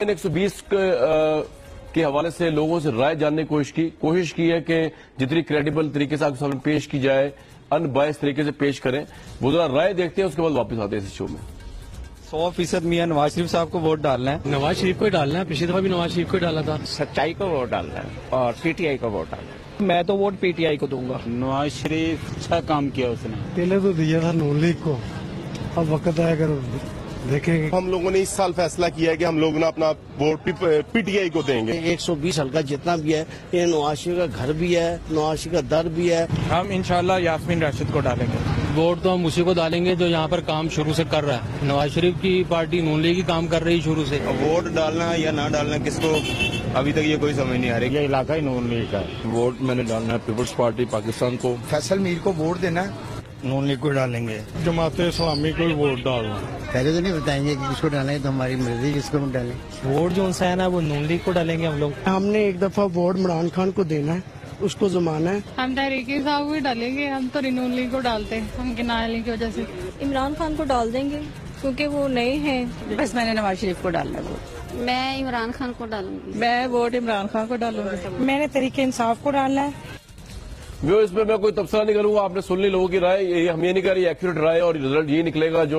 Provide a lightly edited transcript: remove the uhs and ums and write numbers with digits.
120 کے حوالے سے لوگوں سے رائے جاننے کی کوشش کی ہے کہ جتنی کریڈیبل طریقے سے آپ کے سامنے پیش کی جائے، ان بائس طریقے سے پیش کریں. وہ ذرا رائے دیکھتے ہیں، اس کے بعد واپس آتے ہیں اس شو میں. 100% میاں نواز شریف صاحب کو ووٹ ڈالنا ہے. نواز شریف کو ہی ڈالنا ہے. پچھلی دفعہ بھی نواز شریف کو ہی ڈالا تھا. سچائی کو ووٹ ڈالنا ہے اور پی ٹی آئی کو ووٹ ڈالنا ہے. میں تو ووٹ پی ٹی آئی کو دوں گا. نواز شریف اچھا کام کیا اس نے. پہلے تو دیا تھا نون لیگ کو، اب وقت آیا کر دیکھیں گے. ہم لوگوں نے اس سال فیصلہ کیا ہے کہ ہم لوگ اپنا ووٹ پی ٹی آئی کو دیں گے. 120 حلقہ جتنا بھی ہے، یہ نواز شریف کا گھر بھی ہے، نواز شریف کا در بھی ہے. ہم انشاءاللہ یاسمین راشد کو ڈالیں گے. ووٹ تو ہم اسی کو ڈالیں گے جو یہاں پر کام شروع سے کر رہا ہے. نواز شریف کی پارٹی نون لیگ ہی کام کر رہی شروع سے. ووٹ ڈالنا یا نہ ڈالنا کس کو ابھی تک یہ کوئی سمجھ نہیں آ رہی. یہ علاقہ ہی نون لیگ کا ہے. ووٹ میں نے ڈالنا ہے پیپلز پارٹی پاکستان کو. فیصل میر کو ووٹ دینا ہے. نون لیگ کو ڈالیں گے. جماعت اسلامی کو ووٹ ڈالنا. پہلے تو نہیں بتائیں گے کہ کس کو ڈالیں، تو ہماری مرضی کس کو ڈالیں. ووٹ جو ہے نا وہ نون لیگ کو ڈالیں گے ہم لوگ. ہم نے ایک دفعہ ووٹ عمران خان کو دینا ہے، اس کو زمانہ ہے. ہم تحریک انصاف کو ڈالیں گے. ہم تو نون لیگ کو ڈالتے ہیں، ہم کے نائلے کی وجہ سے. عمران خان کو ڈال دیں گے کیونکہ وہ نئے ہیں. بس میں نے نواز شریف کو ڈالنا ہے ووٹ. میں عمران خان کو ڈالوں گی. میں ووٹ عمران خان کو ڈالوں گی. میں نے تحریک انصاف کو ڈالنا ہے. اس میں کوئی تبصرہ نہیں کروں گا. آپ نے سن لی لوگوں کی رائے. ہم یہ نہیں کہہ رہے ایکوریٹ رائے اور رزلٹ یہ نکلے گا جو